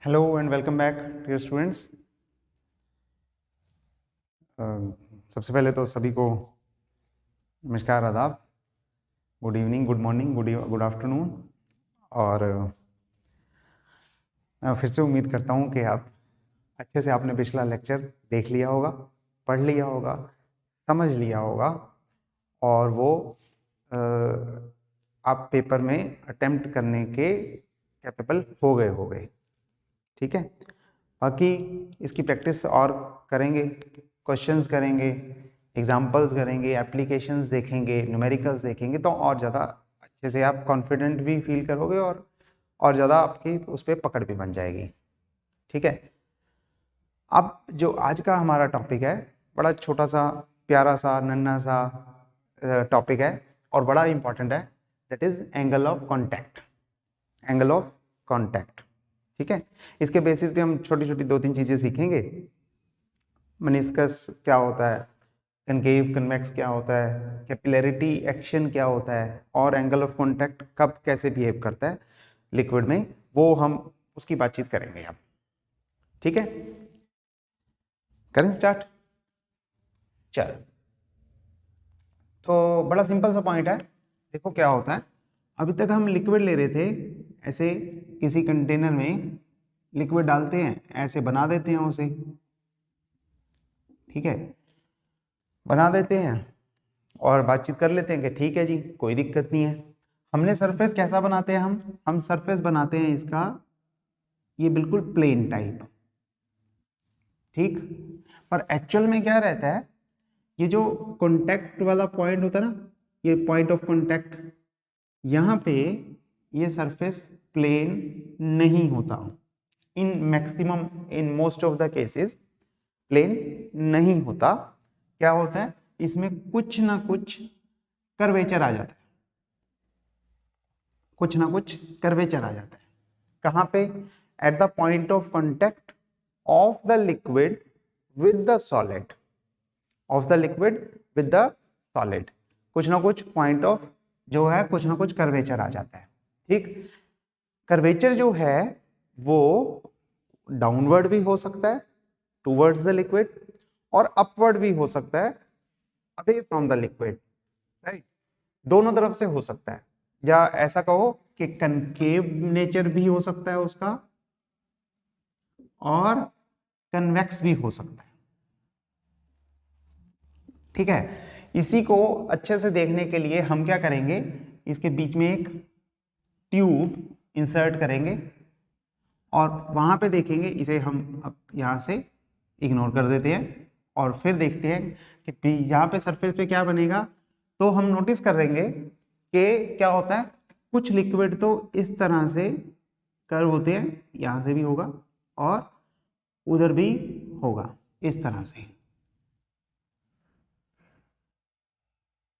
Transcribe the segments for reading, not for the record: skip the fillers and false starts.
Hello and welcome back dear students. सबसे पहले तो सभी को नमस्कार, आदाब, good evening, good morning, good afternoon. और मैं फिर से उम्मीद करता हूँ कि आप अच्छे से आपने पिछला लेक्चर देख लिया होगा, पढ़ लिया होगा, समझ लिया होगा और वो आप पेपर में अटेम्प्ट करने के कैपेबल हो गए। ठीक है, बाकी इसकी प्रैक्टिस और करेंगे, क्वेश्चंस करेंगे, एग्जाम्पल्स करेंगे, एप्लीकेशंस देखेंगे, न्यूमेरिकल्स देखेंगे, तो और ज़्यादा अच्छे से आप कॉन्फिडेंट भी फील करोगे और ज़्यादा आपकी उस पर पकड़ भी बन जाएगी। ठीक है, अब जो आज का हमारा टॉपिक है बड़ा छोटा सा, प्यारा सा, नन्हा सा टॉपिक है और बड़ा इंपॉर्टेंट है, that is angle of contact. Angle of contact, ठीक है। इसके बेसिस पे हम छोटी छोटी 2-3 चीजें सीखेंगे। मेनिस्कस क्या होता है, कनकेव कन्वेक्स क्या होता है, कैपिलैरिटी एक्शन क्या होता है और एंगल ऑफ कॉन्टैक्ट कब कैसे बिहेव करता है लिक्विड में, वो हम उसकी बातचीत करेंगे अब। ठीक है, करें स्टार्ट। चल, तो बड़ा सिंपल सा पॉइंट है। देखो क्या होता है, अभी तक हम लिक्विड ले रहे थे, ऐसे किसी कंटेनर में लिक्विड डालते हैं, ऐसे बना देते हैं उसे, ठीक है, बना देते हैं और बातचीत कर लेते हैं कि ठीक है जी, कोई दिक्कत नहीं है। हमने सरफेस कैसा बनाते हैं, हम सरफेस बनाते हैं इसका ये बिल्कुल प्लेन टाइप, ठीक। पर एक्चुअल में क्या रहता है, ये जो कॉन्टैक्ट वाला पॉइंट होता है ना, ये पॉइंट ऑफ कॉन्टैक्ट, यहाँ पे ये सरफेस प्लेन नहीं होता। In maximum, in most of the cases plane नहीं होता। क्या होता है, इसमें कुछ ना कुछ कर्वेचर आ जाता है, कुछ ना कुछ कर्वेचर आ जाता है। कहाँ पे, at the point of contact of the liquid with the solid, of the liquid with the solid, कुछ ना कुछ पॉइंट ऑफ जो है, कुछ ना कुछ कर्वेचर आ जाता है, ठीक। कर्वेचर जो है वो डाउनवर्ड भी हो सकता है टूवर्ड्स द लिक्विड और अपवर्ड भी हो सकता है away from the liquid, right. दोनों तरफ से हो सकता है, या ऐसा कहो कि कनकेव नेचर भी हो सकता है उसका और कन्वेक्स भी हो सकता है, ठीक है। इसी को अच्छे से देखने के लिए हम क्या करेंगे, इसके बीच में एक ट्यूब इंसर्ट करेंगे और वहां पे देखेंगे, इसे हम अब यहां से इग्नोर कर देते हैं और फिर देखते हैं कि यहाँ पे सरफेस पे क्या बनेगा। तो हम नोटिस कर देंगे कि क्या होता है, कुछ लिक्विड तो इस तरह से कर्व होते हैं, यहां से भी होगा और उधर भी होगा, इस तरह से,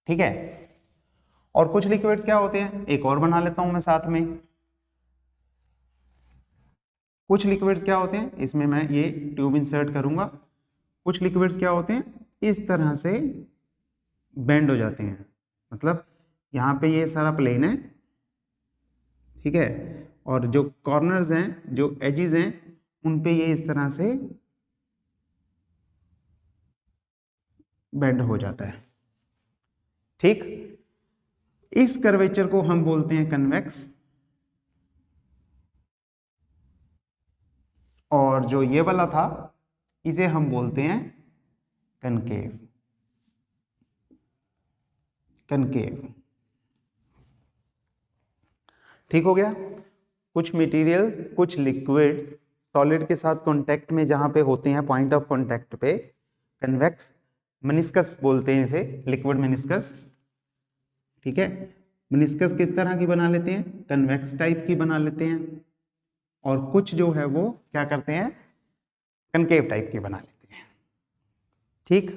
ठीक है। और कुछ लिक्विड्स क्या होते हैं, एक और बना लेता हूं मैं साथ में। कुछ लिक्विड्स क्या होते हैं, इसमें मैं ये ट्यूब इंसर्ट करूंगा। कुछ लिक्विड्स क्या होते हैं, इस तरह से बेंड हो जाते हैं, मतलब यहाँ पे ये सारा प्लेन है, ठीक है, और जो कॉर्नर्स हैं, जो एजेस हैं, उन पे ये इस तरह से बेंड हो जाता है, ठीक। इस कर्वेचर को हम बोलते हैं कन्वेक्स, और जो ये वाला था इसे हम बोलते हैं कनकेव, कनकेव, ठीक हो गया। कुछ मटेरियल्स, कुछ लिक्विड सॉलिड के साथ कांटेक्ट में जहां पे होते हैं, पॉइंट ऑफ कांटेक्ट पे, कन्वेक्स मेनिस्कस बोलते हैं इसे, लिक्विड मेनिस्कस, ठीक है। मेनिस्कस किस तरह की बना लेते हैं, कन्वेक्स टाइप की बना लेते हैं, और कुछ जो है वो क्या करते हैं, कनकेव टाइप की बना लेते हैं, ठीक।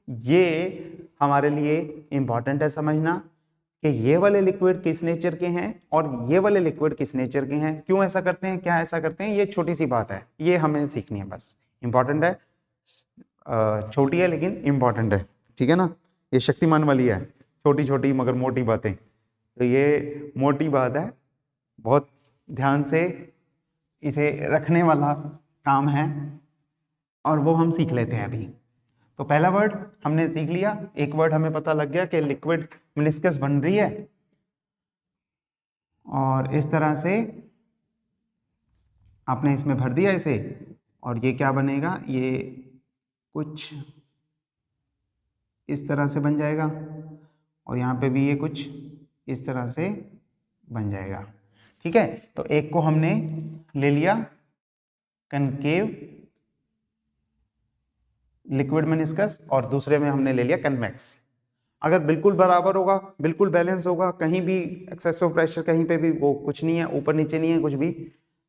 ये हमारे लिए इंपॉर्टेंट है समझना कि ये वाले लिक्विड किस नेचर के हैं और ये वाले लिक्विड किस नेचर के हैं, क्यों ऐसा करते हैं, क्या ऐसा करते हैं, ये छोटी सी बात है, ये हमें सीखनी है बस। इंपॉर्टेंट है, छोटी है लेकिन इंपॉर्टेंट है, ठीक है ना। ये शक्तिमान वाली है, छोटी छोटी मगर मोटी बातें, तो ये मोटी बात है, बहुत ध्यान से इसे रखने वाला काम है और वो हम सीख लेते हैं अभी। तो पहला वर्ड हमने सीख लिया, एक वर्ड हमें पता लग गया कि लिक्विड मेनिस्कस बन रही है और इस तरह से आपने इसमें भर दिया इसे और ये क्या बनेगा, ये कुछ इस तरह से बन जाएगा और यहाँ पे भी ये कुछ इस तरह से बन जाएगा। ठीक है, तो एक को हमने ले लिया कनकेव लिक्विड मेनिस्कस और दूसरे में हमने ले लिया कन्वेक्स। अगर बिल्कुल बराबर होगा, बिल्कुल बैलेंस होगा, कहीं भी एक्सेस ऑफ प्रेशर कहीं पे भी वो कुछ नहीं है, ऊपर नीचे नहीं है कुछ भी,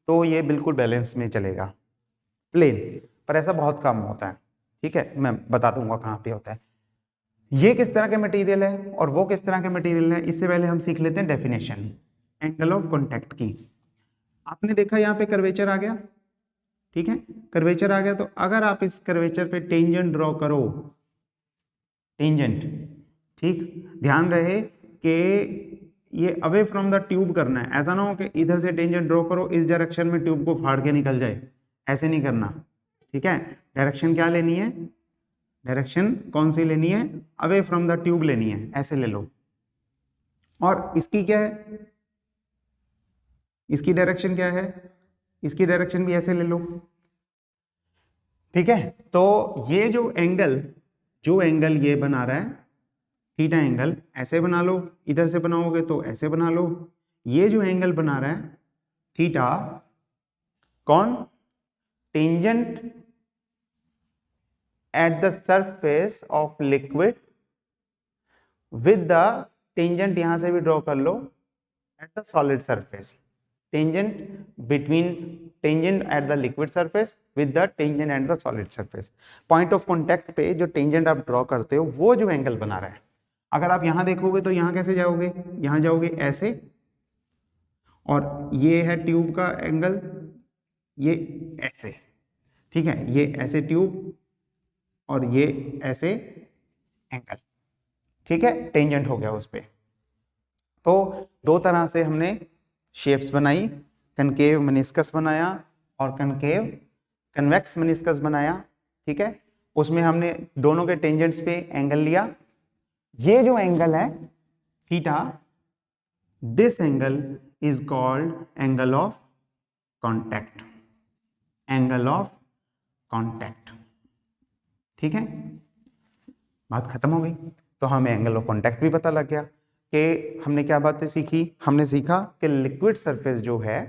तो ये बिल्कुल बैलेंस में चलेगा प्लेन। पर ऐसा बहुत कम होता है। ठीक है, मैं बता दूंगा कहाँ पे होता है। ये किस तरह के मटेरियल है और वो किस तरह के मटेरियल है, इससे पहले हम सीख लेते हैं डेफिनेशन एंगल ऑफ कॉन्टैक्ट की। आपने देखा यहाँ पे कर्वेचर आ गया, ठीक है, कर्वेचर आ गया, तो अगर आप इस कर्वेचर पे टेंजेंट ड्रॉ करो, टेंजेंट, ठीक, ध्यान रहे कि ये अवे फ्रॉम द ट्यूब करना है, ऐसा ना हो कि इधर से टेंजेंट ड्रॉ करो इस डायरेक्शन में ट्यूब को फाड़ के निकल जाए, ऐसे नहीं करना। ठीक है, डायरेक्शन क्या लेनी है, डायरेक्शन कौन सी लेनी है, अवे फ्रॉम द ट्यूब लेनी है, ऐसे ले लो। और इसकी क्या है, इसकी डायरेक्शन क्या है, इसकी डायरेक्शन भी ऐसे ले लो। ठीक है, तो ये जो एंगल ये बना रहा है थीटा एंगल, ऐसे बना लो, इधर से बनाओगे तो ऐसे बना लो। ये जो एंगल बना रहा है थीटा, कौन, tangent at the surface of liquid with the tangent, यहां से भी ड्रॉ कर लो, at the solid surface, tangent between tangent at the liquid surface with the tangent at the solid surface. Point of contact पे जो tangent आप draw करते हो वो जो एंगल बना रहा है, अगर आप यहां देखोगे तो यहां कैसे जाओगे, यहां जाओगे ऐसे, और ये है ट्यूब का एंगल, ये ऐसे, ठीक है, ये ऐसे ट्यूब और ये ऐसे एंगल, ठीक है, टेंजेंट हो गया उस पे। तो दो तरह से हमने शेप्स बनाई, कनकेव मेनिस्कस बनाया और कन्वेक्स मेनिस्कस बनाया। ठीक है, उसमें हमने दोनों के टेंजेंट्स पे एंगल लिया। ये जो एंगल है theta, this angle is called angle of contact, angle of contact. ठीक है, बात खत्म हो गई। तो हमें एंगल ऑफ कॉन्टैक्ट भी पता लग गया कि हमने क्या बातें सीखी। हमने सीखा कि लिक्विड सरफेस जो है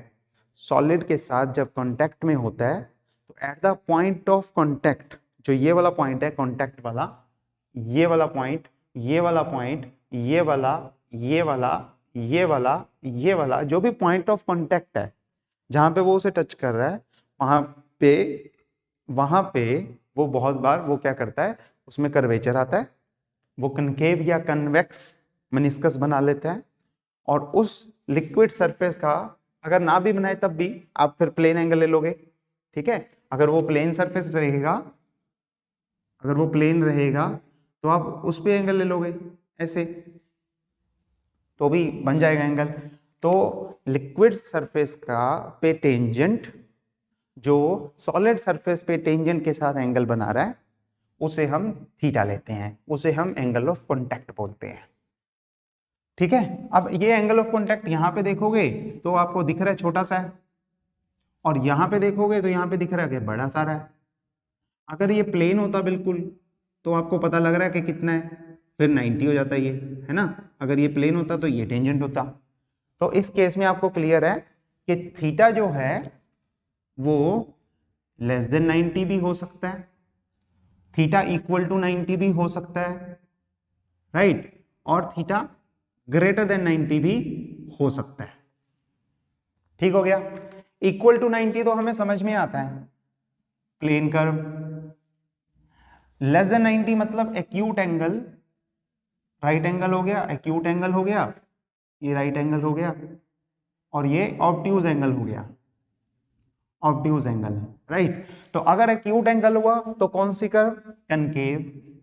सॉलिड के साथ जब कांटेक्ट में होता है तो at the point of contact, जो ये वाला पॉइंट है कांटेक्ट वाला, ये वाला पॉइंट, ये वाला पॉइंट, ये वाला, ये वाला, ये वाला, ये वाला, जो भी पॉइंट ऑफ कांटेक्ट है जहां पे वो उसे टच कर रहा है, वहां पे वो बहुत बार वो क्या करता है, उसमें कर्वेचर आता है, वो कनकेव या कन्वेक्स मेनिस्कस बना लेता है। और उस लिक्विड सरफेस का अगर ना भी बनाए तब भी आप फिर प्लेन एंगल ले लोगे। ठीक है, अगर वो प्लेन सरफेस रहेगा, अगर वो प्लेन रहेगा तो आप उस पे एंगल ले लोगे ऐसे, तो भी बन जाएगा एंगल। तो लिक्विड सरफेस का पे टेंजेंट जो सॉलिड सरफेस पे टेंजेंट के साथ एंगल बना रहा है उसे हम थीटा लेते हैं, उसे हम एंगल ऑफ कॉन्टैक्ट बोलते हैं। ठीक है, अब ये एंगल ऑफ कॉन्टैक्ट यहां पे देखोगे तो आपको दिख रहा है छोटा सा है, और यहां पे देखोगे तो यहां पे दिख रहा है कि बड़ा सारा है। अगर ये प्लेन होता बिल्कुल तो आपको पता लग रहा है कि कितना है, फिर 90 हो जाता ये, है ना। अगर ये प्लेन होता तो ये टेंजेंट होता। तो इस केस में आपको क्लियर है कि थीटा जो है वो लेस देन 90 भी हो सकता है, थीटा इक्वल टू 90 भी हो सकता है, राइट, और थीटा ग्रेटर देन 90 भी हो सकता है। ठीक हो गया, इक्वल टू 90 तो हमें समझ में आता है, प्लेन कर्व। लेस देन 90 मतलब एक्यूट एंगल, राइट एंगल हो गया, एक्यूट एंगल हो गया, ये राइट एंगल हो गया, और ये ऑब्ट्यूज एंगल हो गया, ऑब्ट्यूज एंगल, राइट। तो अगर एक्यूट एंगल हुआ तो कौन सी कर्व, कनकेव।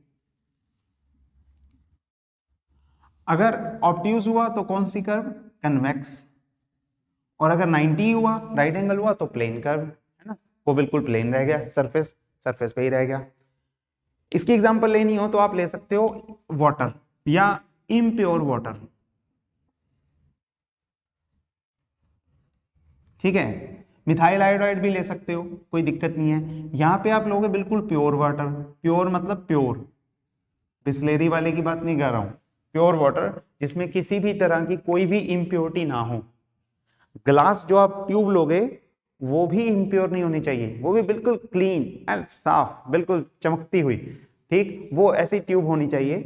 अगर ऑब्ट्यूज हुआ तो कौन सी कर्व, कन्वेक्स। और अगर 90 हुआ, राइट एंगल हुआ, तो प्लेन कर्व है ना, वो बिल्कुल प्लेन रह गया, सरफेस सरफेस पे ही रह गया। इसकी एग्जांपल लेनी हो तो आप ले सकते हो वाटर या इम्प्योर वाटर, ठीक है, मिथाइल आयोडाइड भी ले सकते हो, कोई दिक्कत नहीं है। यहां पे आप लोगे बिल्कुल प्योर वाटर, प्योर मतलब प्योर, बिस्लेरी वाले की बात नहीं कर रहा हूं, प्योर वाटर जिसमें किसी भी तरह की कोई भी इम्प्योरिटी ना हो। ग्लास जो आप ट्यूब लोगे वो भी इम्प्योर नहीं होनी चाहिए, वो भी बिल्कुल क्लीन एंड साफ, बिल्कुल चमकती हुई, ठीक, वो ऐसी ट्यूब होनी चाहिए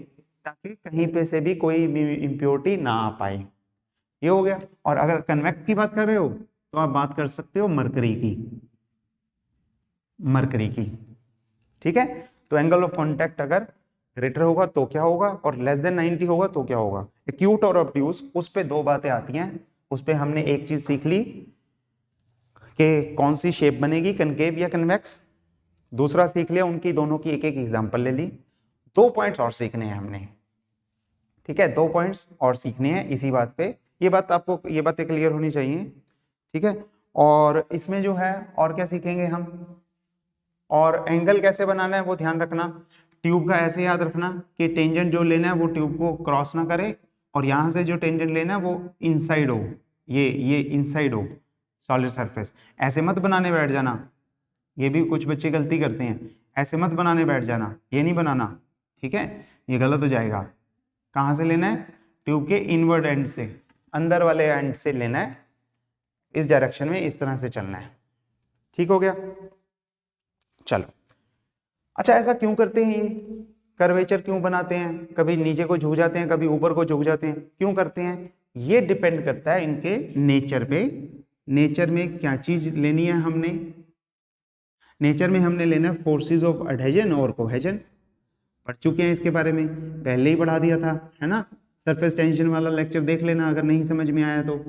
ताकि कहीं पे से भी कोई भी इम्प्योरिटी ना आ पाए। ये हो गया। और अगर कन्वेक्स की बात कर रहे हो तो आप बात कर सकते हो मरकरी की, मरकरी की, ठीक है। तो एंगल ऑफ कांटेक्ट अगर ग्रेटर होगा तो क्या होगा, और लेस देन 90 होगा तो क्या होगा। एक्यूट और ऑब्ट्यूज, उस पे दो बातें आती हैं, उस पे हमने एक चीज सीख ली कि कौन सी शेप बनेगी, कनकेव या कन्वेक्स। दूसरा सीख लिया, उनकी दोनों की एक एक एग्जांपल ले ली। 2 पॉइंट्स और सीखने हैं हमने, ठीक है, 2 पॉइंट्स और सीखने हैं इसी बात पे। ये बात आपको, ये बातें क्लियर होनी चाहिए, ठीक है। और इसमें जो है और क्या सीखेंगे हम, और एंगल कैसे बनाना है वो ध्यान रखना। ट्यूब का ऐसे याद रखना कि टेंजेंट जो लेना है वो ट्यूब को क्रॉस ना करे, और यहां से जो टेंजेंट लेना है वो इनसाइड हो, ये इनसाइड हो सॉलिड सरफेस। ऐसे मत बनाने बैठ जाना, ये भी कुछ बच्चे गलती करते हैं, ऐसे मत बनाने बैठ जाना, ये नहीं बनाना, ठीक है, ये गलत हो जाएगा। कहाँ से लेना है, ट्यूब के इनवर्ड एंड से, अंदर वाले एंड से लेना है, इस डायरेक्शन में इस तरह से चलना है, ठीक हो गया। चलो, अच्छा ऐसा क्यों करते हैं, ये कर्वेचर क्यों बनाते हैं, कभी नीचे को झुक जाते हैं, कभी ऊपर को झुक जाते हैं, क्यों करते हैं, ये डिपेंड करता है इनके नेचर पे। नेचर में क्या चीज लेनी है हमने, नेचर में हमने लेना है फोर्सेस ऑफ अडहेजन और कोहेजन। पढ़ चुके हैं इसके बारे में, पहले ही पढ़ा दिया था, है ना। सरफेस टेंशन वाला लेक्चर देख लेना अगर नहीं समझ में आया तो,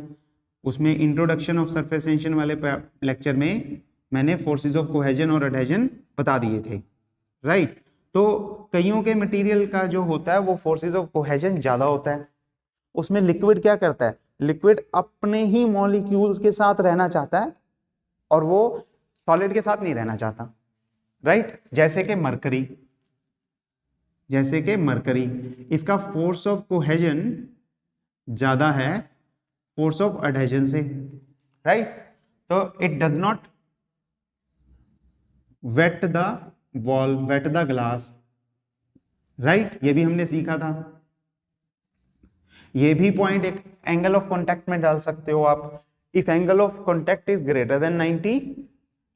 उसमें इंट्रोडक्शन ऑफ सरफेस टेंशन वाले लेक्चर में मैंने फोर्सेस ऑफ कोहेजन और अडहेजन बता दिए थे, राइट। तो कईयों के मटेरियल का जो होता है वो फोर्सेस ऑफ कोहेजन ज्यादा होता है। उसमें लिक्विड क्या करता है, लिक्विड अपने ही मॉलिक्यूल्स के साथ रहना चाहता है और वो सॉलिड के साथ नहीं रहना चाहता, राइट। जैसे कि मरकरी, जैसे कि मरकरी, इसका फोर्स ऑफ कोहेजन ज्यादा है फोर्स ऑफ अडहेजन से, राइट। तो it does not wet the wall, wet the glass, right, ये भी हमने सीखा था। ये भी पॉइंट एक एंगल ऑफ कॉन्टैक्ट में डाल सकते हो आप। If angle of contact is greater than 90,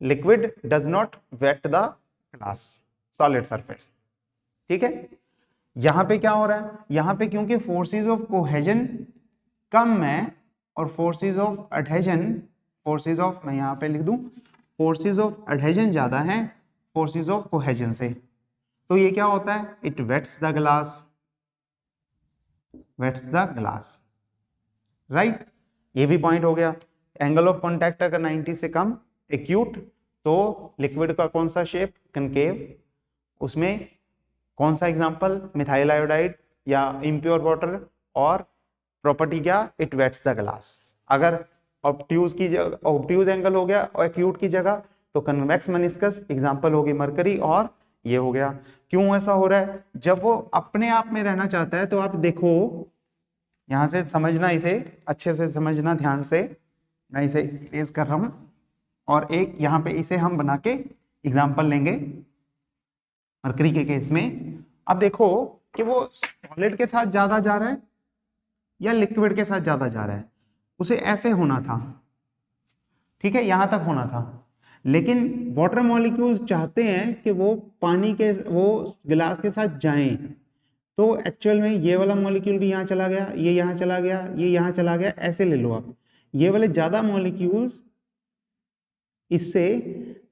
liquid does not wet the glass, solid surface, ठीक है। यहां पे क्या हो रहा है, यहां पे क्योंकि फोर्सेस ऑफ कोहेजन कम है और फोर्सेस ऑफ अडहेजन, फोर्सेस ऑफ, मैं यहां पे लिख दूं, फोर्सेस ऑफ अडहेजन ज्यादा है फोर्सेस ऑफ कोहेजन से, तो ये क्या होता है, it wets the glass, wets the glass, right. ये भी पॉइंट हो गया। एंगल ऑफ कॉन्टैक्ट अगर 90 से कम, एक्यूट, तो लिक्विड का कौन सा शेप, कनकेव, उसमें कौन सा एग्जांपल, मिथाइल आयोडाइड या इम्प्योर वाटर, और प्रॉपर्टी क्या, इट वेट्स द ग्लास। अगर ऑब्ट्यूज की जगह, ऑब्ट्यूज एंगल हो गया और एक्यूट की जगह, तो कन्वेक्स मेनिस्कस, एग्जांपल होगी मरकरी, और ये हो गया। क्यों ऐसा हो रहा है, जब वो अपने आप में रहना चाहता है, तो आप देखो यहां से समझना, इसे अच्छे से समझना ध्यान से, मैं इसे इरेज कर रहा हूं, और एक यहां पे इसे हम बना के एग्जांपल लेंगे मरकरी के केस में। अब देखो कि वो सॉलिड के साथ ज्यादा जा रहा है या लिक्विड के साथ ज्यादा जा रहा है, उसे ऐसे होना था, ठीक है, यहां तक होना था, लेकिन वाटर मॉलिक्यूल्स चाहते हैं कि वो पानी के, वो गिलास के साथ जाएं, तो एक्चुअल में ये वाला मॉलिक्यूल भी यहां चला गया, ये यहां चला गया, ये यहां चला गया, ऐसे ले लो आप, ये वाले ज्यादा मॉलिक्यूल्स इससे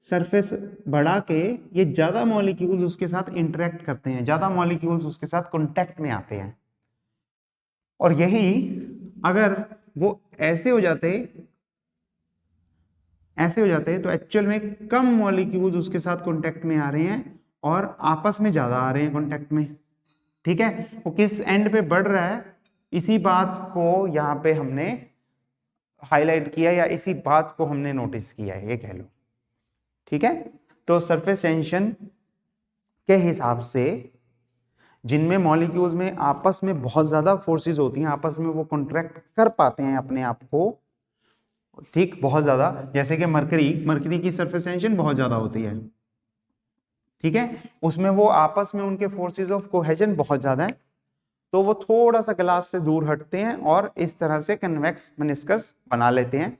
सरफेस बढ़ा के ये ज्यादा मॉलिक्यूल्स उसके साथ इंटरेक्ट करते हैं, ज्यादा मॉलिक्यूल्स उसके साथ कांटेक्ट में आते हैं, और यही अगर वो ऐसे हो जाते, ऐसे हो जाते तो एक्चुअल में कम मॉलिक्यूल्स उसके साथ कांटेक्ट में आ रहे हैं और आपस में ज्यादा आ रहे हैं कांटेक्ट में, ठीक है। वो किस एंड पे बढ़ रहा है, इसी बात को यहाँ पे हमने हाईलाइट किया या इसी बात को हमने नोटिस किया है, ये कह लो। ठीक है, तो सरफेस टेंशन के हिसाब से जिनमें मॉलिक्यूल्स में आपस में बहुत ज्यादा फोर्सेस होती हैं, आपस में वो कॉन्ट्रैक्ट कर पाते हैं अपने आप को, ठीक, बहुत ज्यादा, जैसे कि मरकरी की सरफेस टेंशन बहुत ज्यादा होती है। ठीक है, उसमें वो आपस में उनके फोर्सेस ऑफ कोहेजन बहुत ज्यादा है, तो वो थोड़ा सा ग्लास से दूर हटते हैं और इस तरह से कन्वेक्स मेनिस्कस बना लेते हैं।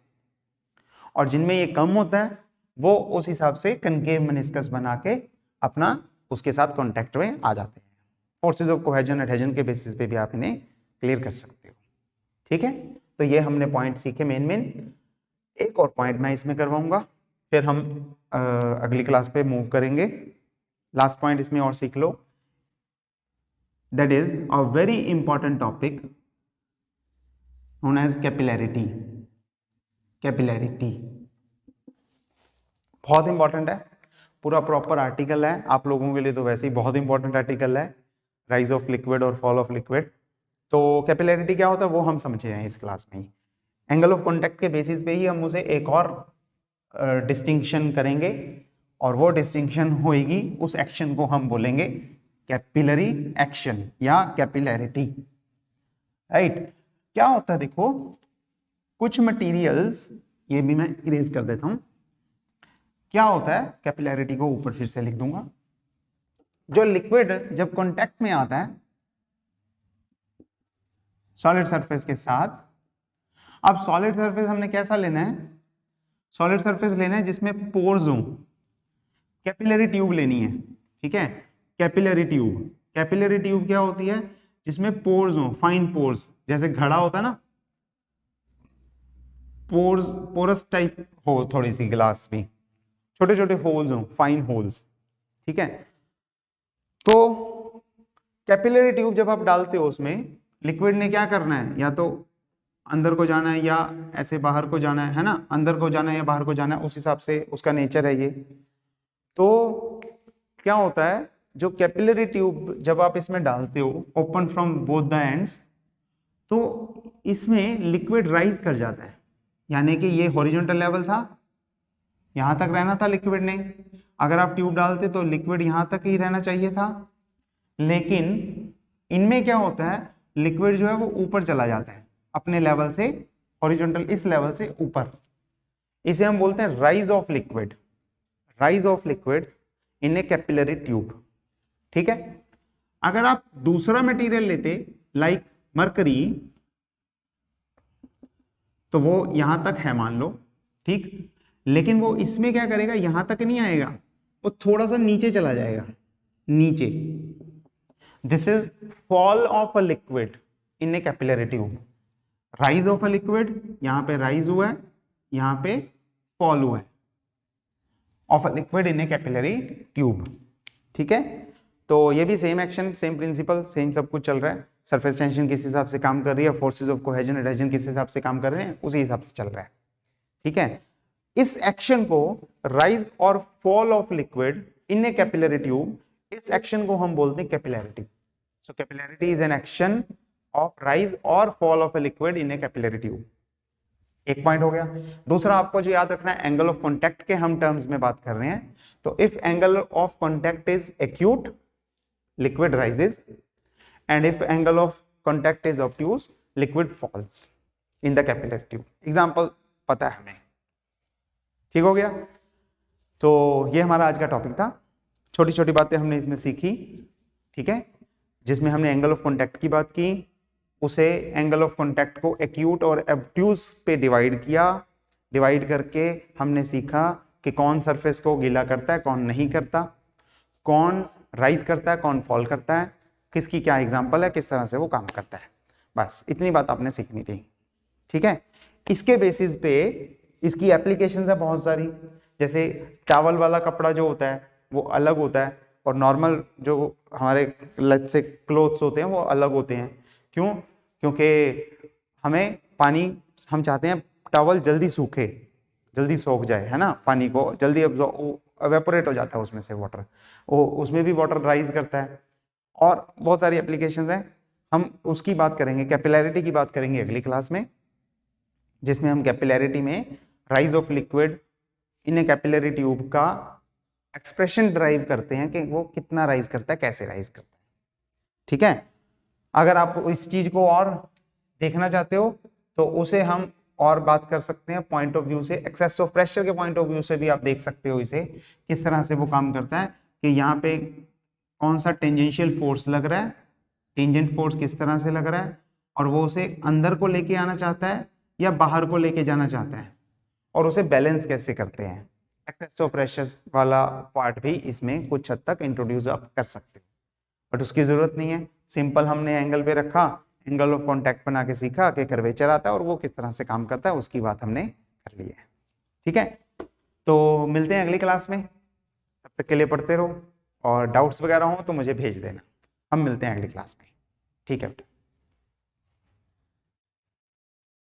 और जिनमें ये कम होता है वो उस हिसाब से कनकेव मेनिस्कस बना के अपना उसके साथ कॉन्टेक्ट में आ जाते हैं। फोर्सेस ऑफ कोहेजन एडहेजन के बेसिस पे भी आप इन्हें क्लियर कर सकते हो। ठीक है, तो ये हमने पॉइंट सीखे मेन। एक और पॉइंट मैं इसमें करवाऊंगा, फिर हम अगली क्लास पे मूव करेंगे। लास्ट पॉइंट इसमें और सीख लो, that is a very important topic known as capillarity. Capillarity बहुत इंपॉर्टेंट है, पूरा प्रॉपर आर्टिकल है आप लोगों के लिए, तो वैसे ही बहुत इंपॉर्टेंट आर्टिकल है, राइज ऑफ लिक्विड और फॉल ऑफ लिक्विड। तो कैपिलैरिटी क्या होता है वो हम समझे हैं इस क्लास में ही। एंगल ऑफ कॉन्टैक्ट के बेसिस पे ही हम उसे एक और डिस्टिंक्शन करेंगे, और वो डिस्टिंक्शन होएगी, उस एक्शन को हम बोलेंगे कैपिलरी एक्शन या कैपिलैरिटी। राइट, क्या होता है देखो, कुछ मटेरियल्स, ये भी मैं इरेज कर देता हूं, क्या होता है कैपिलैरिटी को ऊपर फिर से लिख दूंगा। जो लिक्विड जब कांटेक्ट में आता है सॉलिड सरफेस के साथ, अब सॉलिड सरफेस हमने कैसा लेना है, सॉलिड सरफेस लेना है जिसमें पोर्स हो, कैपिलरी ट्यूब लेनी है। ठीक है, कैपिलरी ट्यूब क्या होती है, जिसमें पोर्स हो, फाइन पोर्स, जैसे घड़ा होता है ना, पोरस टाइप हो थोड़ी सी ग्लास में, छोटे छोटे होल्स हो, फाइन होल्स। ठीक है, तो कैपिलरी ट्यूब जब आप डालते हो उसमें, लिक्विड ने क्या करना है, या तो अंदर को जाना है या ऐसे बाहर को जाना है ना, अंदर को जाना है या बाहर को जाना है, उस हिसाब से उसका नेचर है ये। तो क्या होता है, जो कैपिलरी ट्यूब जब आप इसमें डालते हो open from both the ends, तो इसमें लिक्विड राइज कर जाता है, यानी कि ये हॉरिजॉन्टल लेवल था, यहां तक रहना था लिक्विड ने, अगर आप ट्यूब डालते तो लिक्विड यहां तक ही रहना चाहिए था, लेकिन इनमें क्या होता है, लिक्विड जो है वो ऊपर चला जाता है अपने लेवल से, हॉरिजॉन्टल इस लेवल से ऊपर, इसे हम बोलते हैं rise of liquid, rise of liquid in a capillary tube. ठीक है, अगर आप दूसरा मटेरियल लेते लाइक मरकरी, तो वो यहां तक है मान लो, ठीक, लेकिन वो इसमें क्या करेगा, यहां तक नहीं आएगा, वो थोड़ा सा नीचे चला जाएगा, नीचे। This is fall of a liquid in a capillary tube. Rise of a liquid, यहां पे राइज हुआ है, यहां पे फॉल हुआ है, of a liquid in a capillary tube. ठीक है, तो ये भी same action, same principle, same सब कुछ चल रहा है। सरफेस टेंशन किस हिसाब से काम कर रही है, फोर्सेस ऑफ कोहेजन एडहेजन किस हिसाब से काम कर रहे हैं, उसी हिसाब से चल रहा है। ठीक है, इस एक्शन को, राइज और fall of liquid in a capillary tube, इस एक्शन को हम बोलते हैं capillarity. So capillarity is an action of rise और fall of a liquid in a capillary tube. एक पॉइंट हो गया। दूसरा आपको जो याद रखना है, एंगल ऑफ कॉन्टैक्ट के हम टर्म्स में बात कर रहे हैं, तो if angle of contact is acute, liquid rises, and if angle of contact is obtuse, liquid falls in the capillary tube. Example पता है हमें, ठीक हो गया। तो ये हमारा आज का टॉपिक था, छोटी छोटी बातें हमने इसमें सीखी। ठीक है, जिसमें हमने एंगल ऑफ कॉन्टैक्ट की बात की, उसे एंगल ऑफ कॉन्टैक्ट को एक्यूट और obtuse पे डिवाइड किया, डिवाइड करके हमने सीखा कि कौन सरफेस को गीला करता है, कौन नहीं करता, कौन राइज करता है, कौन फॉल करता है, किसकी क्या एग्जांपल है, किस तरह से वो काम करता है। बस इतनी बात आपने सीखनी थी। ठीक है, इसके बेसिस पे इसकी एप्लीकेशंस है बहुत सारी, जैसे टॉवल वाला कपड़ा जो होता है वो अलग होता है, और नॉर्मल जो हमारे लेट्स से क्लोथ्स होते हैं वो अलग होते हैं। क्यों? क्योंकि हमें पानी, हम चाहते हैं टॉवल जल्दी सूखे, जल्दी सोख जाए, है ना, पानी को जल्दी एवेपोरेट हो जाता है उसमें से वाटर, वो उसमें भी वाटर राइज करता है, और बहुत सारी एप्लीकेशंस हैं, हम उसकी बात करेंगे, कैपिलैरिटी की बात करेंगे अगली क्लास में। जिसमें हम कैपिलैरिटी में rise of liquid in a capillary tube का एक्सप्रेशन ड्राइव करते हैं कि वो कितना राइज करता है, कैसे राइज करता है। ठीक है, अगर आप इस चीज को और देखना चाहते हो तो उसे हम और बात कर सकते हैं पॉइंट ऑफ व्यू से, एक्सेस ऑफ प्रेशर के पॉइंट ऑफ व्यू से भी आप देख सकते हो इसे किस तरह से वो काम करता है कि यहाँ पे कौन सा टेंजेंशियल फोर्स लग रहा है, टेंजेंट फोर्स किस तरह से लग रहा है, और वो उसे अंदर को लेके आना चाहता है या बाहर को लेके जाना चाहता है, और उसे बैलेंस कैसे करते हैं। एक्सेस ऑफ प्रेशर वाला पार्ट भी इसमें कुछ हद तक इंट्रोड्यूस आप कर सकते हो, बट उसकी जरूरत नहीं है। सिंपल हमने एंगल पे रखा, एंगल ऑफ कांटेक्ट बना के सीखा कि कर्वेचर आता है और वो किस तरह से काम करता है, उसकी बात हमने कर ली है। ठीक है, तो मिलते हैं अगली क्लास में, तब तक के लिए पढ़ते रहो और डाउट्स वगैरह हो तो मुझे भेज देना। हम मिलते हैं अगली क्लास में। ठीक है बेटा।